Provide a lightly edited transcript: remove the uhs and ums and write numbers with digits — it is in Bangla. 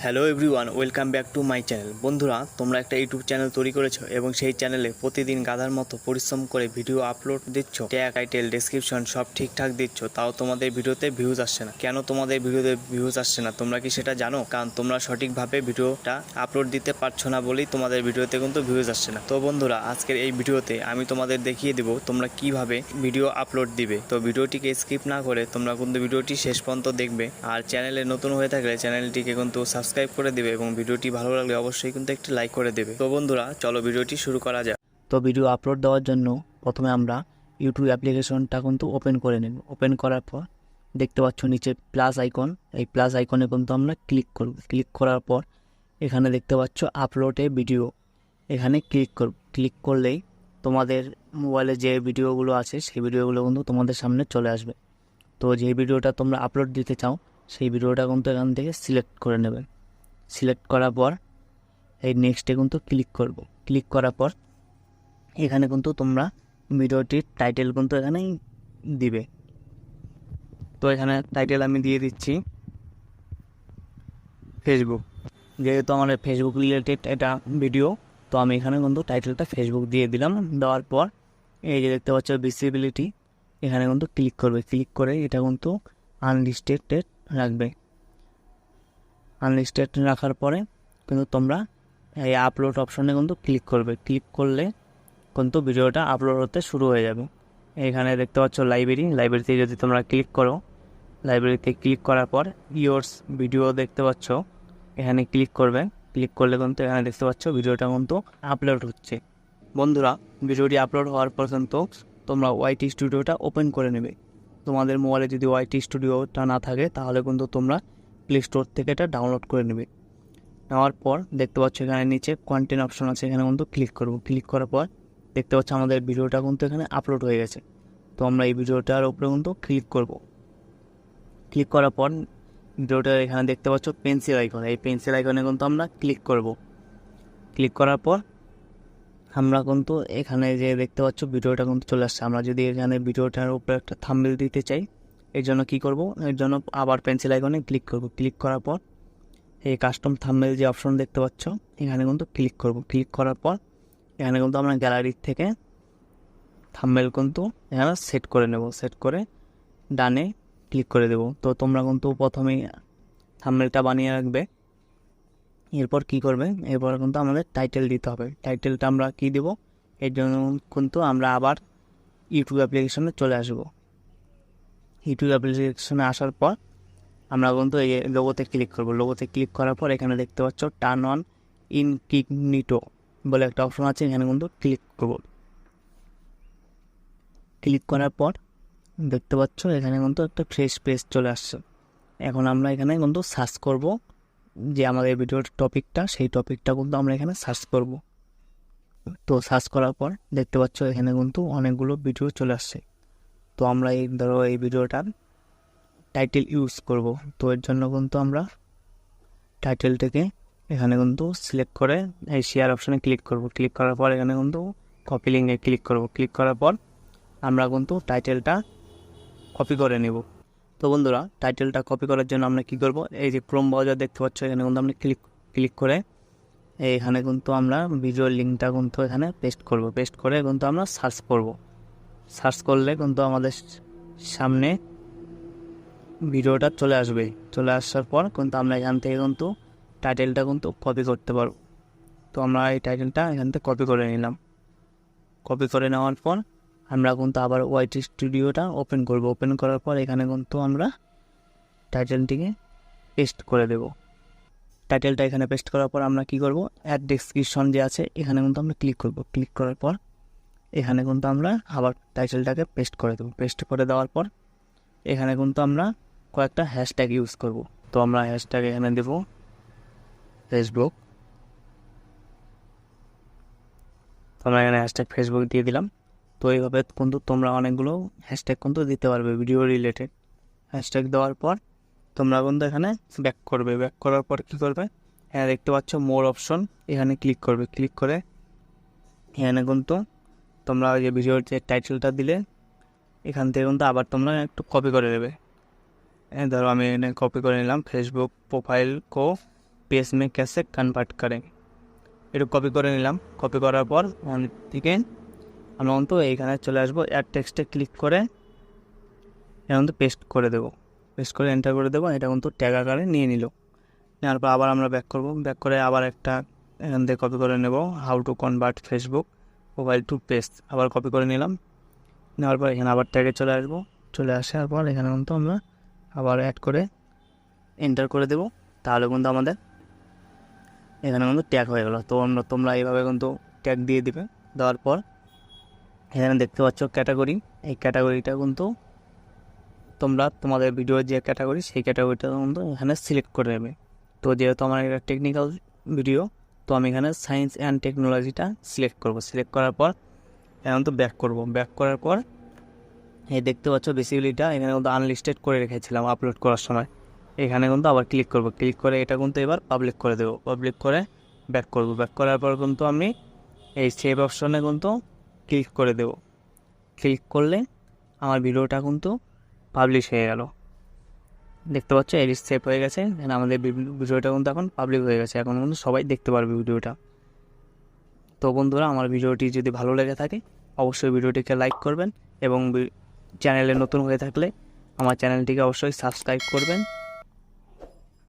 Hello everyone, welcome back to my channel. বন্ধুরা, তোমরা একটা ইউটিউব চ্যানেল তৈরি করেছো এবং সেই চ্যানেলে প্রতিদিন গাধার মতো পরিশ্রম করে ভিডিও আপলোড দিচ্ছ, ট্যাগ, টাইটেল, ডেসক্রিপশন সব ঠিকঠাক দিচ্ছ, তাও তোমাদের ভিডিওতে ভিউজ আসছে না। কেন তোমাদের ভিডিওতে ভিউজ আসছে না তোমরা কি সেটা জানো? কারণ তোমরা সঠিকভাবে ভিডিওটা আপলোড দিতে পারছো না বলেই তোমাদের ভিডিওতে কিন্তু ভিউজ আসছে না। তো বন্ধুরা, আজকের এই ভিডিওতে আমি তোমাদের দেখিয়ে দেবো তোমরা কিভাবে ভিডিও আপলোড দিবে। তো ভিডিওটিকে স্কিপ না করে তোমরা কিন্তু ভিডিওটি শেষ পর্যন্ত দেখবে। আর চ্যানেলে নতুন হয়ে থাকলে চ্যানেলটিকে কিন্তু সাবস্ক্রাইব করে দিবে এবং ভিডিওটি ভালো লাগলে অবশ্যই কিন্তু একটি লাইক করে দেবে। তো বন্ধুরা, চলো ভিডিওটি শুরু করা যাক। তো ভিডিও আপলোড দেওয়ার জন্য প্রথমে আমরা ইউটিউব অ্যাপ্লিকেশনটা কিন্তু ওপেন করে নেব। ওপেন করার পর দেখতে পাচ্ছ নিচে প্লাস আইকন, এই প্লাস আইকনে কিন্তু আমরা ক্লিক করব। ক্লিক করার পর এখানে দেখতে পাচ্ছ আপলোডে ভিডিও, এখানে ক্লিক করব। ক্লিক করলেই তোমাদের মোবাইলে যে ভিডিওগুলো আছে সেই ভিডিওগুলো কিন্তু তোমাদের সামনে চলে আসবে। তো যে ভিডিওটা তোমরা আপলোড দিতে চাও সেই ভিডিওটা কিন্তু এখান থেকে সিলেক্ট করে নেবে। সিলেক্ট করার পর এই নেক্সটে কিন্তু ক্লিক করব। ক্লিক করার পর এখানে কিন্তু তোমরা ভিডিওটির টাইটেল কিন্তু এখানেই দিবে। তো এখানে টাইটেল আমি দিয়ে দিচ্ছি ফেসবুক, যেহেতু আমার ফেসবুক রিলেটেড এটা ভিডিও, তো আমি এখানে কিন্তু টাইটেলটা ফেসবুক দিয়ে দিলাম। দেওয়ার পর এই যে দেখতে পাচ্ছ ভিজিবিলিটি, এখানে কিন্তু ক্লিক করবে। ক্লিক করে এটা কিন্তু আনলিস্টেড রাখবে। আনলিস্টেড রাখার পরে কিন্তু তোমরা এই আপলোড অপশনে কিন্তু ক্লিক করবে। ক্লিক করলে কিন্তু ভিডিওটা আপলোড হতে শুরু হয়ে যাবে। এখানে দেখতে পাচ্ছ লাইব্রেরিতে যদি তোমরা ক্লিক করো, লাইব্রেরিতে ক্লিক করার পর ইয়োর্স ভিডিও দেখতে পাচ্ছ, এখানে ক্লিক করবে। ক্লিক করলে কিন্তু এখানে দেখতে পাচ্ছ ভিডিওটা কিন্তু আপলোড হচ্ছে। বন্ধুরা, ভিডিওটি আপলোড হওয়ার পর কিন্তু তোমরা ওয়াইটি স্টুডিওটা ওপেন করে নেবে। তোমাদের মোবাইলে যদি ওয়াইটি স্টুডিওটা না থাকে তাহলে কিন্তু তোমরা প্লে স্টোর থেকে এটা ডাউনলোড করে নেবে। নেওয়ার পর দেখতে পাচ্ছ এখানে নিচে কন্টেন্ট অপশন আছে, এখানে কিন্তু ক্লিক করব। ক্লিক করার পর দেখতে পাচ্ছ আমাদের ভিডিওটা কিন্তু এখানে আপলোড হয়ে গেছে। তো আমরা এই ভিডিওটার উপরে কিন্তু ক্লিক করব। ক্লিক করার পর ভিডিওটা এখানে দেখতে পাচ্ছ পেন্সিল আইকন, এই পেন্সিল আইকনে কিন্তু আমরা ক্লিক করব। ক্লিক করার পর আমরা কিন্তু এখানে যে দেখতে পাচ্ছ ভিডিওটা কিন্তু চলে আসছে। আমরা যদি এখানে ভিডিওটার উপরে একটা থাম্বনেল দিতে চাই, এর জন্য কী করব, এর জন্য আবার পেন্সিল আইকনে ক্লিক করব। ক্লিক করার পর এই কাস্টম থাম্বনেল যে অপশন দেখতে পাচ্ছ এখানে কিন্তু ক্লিক করব। ক্লিক করার পর এখানে কিন্তু আমরা গ্যালারির থেকে থাম্বনেল কিন্তু এখানে সেট করে নেব। সেট করে ডানে ক্লিক করে দেব। তো তোমরা কিন্তু প্রথমেই থাম্বনেলটা বানিয়ে রাখবে। এরপর কি করবে, এরপর কিন্তু আমাদের টাইটেল দিতে হবে। টাইটেলটা আমরা কি দেব, এর জন্য কিন্তু আমরা আবার ইউটিউব অ্যাপ্লিকেশনে চলে আসব। ইউটিউব অ্যাপ্লিকেশনে আসার পর আমরা কিন্তু এই লোগোতে ক্লিক করব। লোগোতে ক্লিক করার পর এখানে দেখতে পাচ্ছ টার্ন অন ইনকগনিটো বলে একটা অপশন আছে, এখানে কিন্তু ক্লিক করব। ক্লিক করার পর দেখতে পাচ্ছ এখানে কিন্তু একটা ফ্রেশ পেজ চলে আসছে। এখন আমরা এখানে কিন্তু সার্চ করব যে আমাদের ভিডিওর টপিকটা, সেই টপিকটা কিন্তু আমরা এখানে সার্চ করব। তো সার্চ করার পর দেখতে পাচ্ছ এখানে কিন্তু অনেকগুলো ভিডিও চলে আসছে। তো আমরা এই ধরো এই ভিডিওটার টাইটেল ইউজ করব। তো এর জন্য কিন্তু আমরা টাইটেলটাকে এখানে কিন্তু সিলেক্ট করে এই শেয়ার অপশানে ক্লিক করব। ক্লিক করার পর এখানে কিন্তু কপি লিঙ্কে ক্লিক করব। ক্লিক করার পর আমরা কিন্তু টাইটেলটা কপি করে নেব। তো বন্ধুরা, টাইটেলটা কপি করার জন্য আমরা কী করব, এই যে ক্রোম ব্রাউজার দেখতে পাচ্ছ এখানে কিন্তু আমরা ক্লিক করে এখানে কিন্তু আমরা ভিডিওর লিঙ্কটা কিন্তু এখানে পেস্ট করব। পেস্ট করে কিন্তু আমরা সার্চ করব। সার্চ করলে কিন্তু আমাদের সামনে ভিডিওটা চলে আসবে। চলে আসার পর কিন্তু আমরা এখান থেকে কিন্তু টাইটেলটা কিন্তু কপি করতে পারব। তো আমরা এই টাইটেলটা এখান থেকে কপি করে নিলাম। কপি করে নেওয়ার পর আমরা কিন্তু আবার ওয়াইটি স্টুডিওটা ওপেন করব। ওপেন করার পর এখানে কিন্তু আমরা টাইটেলটিকে পেস্ট করে দেব। টাইটেলটা এখানে পেস্ট করার পর আমরা কি করব, অ্যাড ডেসক্রিপশন যে আছে এখানে কিন্তু আমরা ক্লিক করব। ক্লিক করার পর এখানে কিন্তু আমরা আবার টাইটেলটাকে পেস্ট করে দেবো। পেস্ট করে দেওয়ার পর এখানে কিন্তু আমরা কয়েকটা হ্যাশট্যাগ ইউজ করব। তো আমরা হ্যাশট্যাগ এখানে দেব ফেসবুক। তো আমরা এখানে হ্যাশট্যাগ ফেসবুক দিয়ে দিলাম। তো এইভাবে কিন্তু তোমরা অনেকগুলো হ্যাশট্যাগ কিন্তু দিতে পারবে ভিডিও রিলেটেড। হ্যাশট্যাগ দেওয়ার পর তোমরা কিন্তু এখানে ব্যাক করবে। ব্যাক করার পর কী করবে, হ্যাঁ দেখতে পাচ্ছ মোর অপশন, এখানে ক্লিক করবে। ক্লিক করে এখানে কিন্তু তোমরা ওই যে ভিডিওর যে টাইটেলটা দিলে এখান থেকে কিন্তু আবার তোমরা একটু কপি করে নেবে। ধরো আমি এখানে কপি করে নিলাম ফেসবুক প্রোফাইল কো पेज में कैसे कन्वर्ट करें। একটু কপি করে নিলাম। কপি করার পর থেকে আমরা কিন্তু এইখানে চলে আসবো, অ্যাড টেক্সটে ক্লিক করে এটা কিন্তু পেস্ট করে দেবো, পেস্ট করে এন্টার করে দেবো। এটা কিন্তু ট্যাগ আকারে নিয়ে নিল। নেওয়ার পর আবার আমরা ব্যাক করব, ব্যাক করে আবার একটা এখান থেকে কপি করে নেব, how to convert Facebook profile to page, আবার কপি করে নিলাম। নেওয়ার পর এখানে আবার ট্যাগে চলে আসবো, চলে আসার পর এখানে কিন্তু আমরা আবার অ্যাড করে এন্টার করে দেবো। তাহলে কিন্তু আমাদের এখানে কিন্তু ট্যাগ হয়ে গেলো। তো তোমরা এইভাবে কিন্তু ট্যাগ দিয়ে দিবে। দেওয়ার পর এখানে দেখতে পাচ্ছ ক্যাটাগরি, এই ক্যাটাগরিটা কিন্তু তোমরা তোমাদের ভিডিওর যে ক্যাটাগরি সেই ক্যাটাগরিটা কিন্তু এখানে সিলেক্ট করে নেবে। তো যেহেতু আমার একটা টেকনিক্যাল ভিডিও, তো আমি এখানে সায়েন্স অ্যান্ড টেকনোলজিটা সিলেক্ট করব। সিলেক্ট করার পর এখন তো ব্যাক করব। ব্যাক করার পর এই দেখতে পাচ্ছ বেসিক্যালিটা এখানে কিন্তু আনলিস্টেড করে রেখেছিলাম আপলোড করার সময়। এখানে কিন্তু আবার ক্লিক করব, ক্লিক করে এটা কিন্তু এবার পাবলিক করে দেবো। পাবলিক করে ব্যাক করব। ব্যাক করার পর কিন্তু আমি এই সেভ অপশনে কিন্তু ক্লিক করে দেব। ক্লিক করলে আমার ভিডিওটা কিন্তু পাবলিশ হয়ে গেল। দেখতে পাচ্ছ এডিট সেভ হয়ে গেছে, আমাদের ভিডিওটা কিন্তু এখন পাবলিক হয়ে গেছে। এখন কিন্তু সবাই দেখতে পারবে ভিডিওটা। তো বন্ধুরা, আমার ভিডিওটি যদি ভালো লেগে থাকে অবশ্যই ভিডিওটিকে লাইক করবেন এবং চ্যানেলে নতুন হয়ে থাকলে আমার চ্যানেলটিকে অবশ্যই সাবস্ক্রাইব করবেন।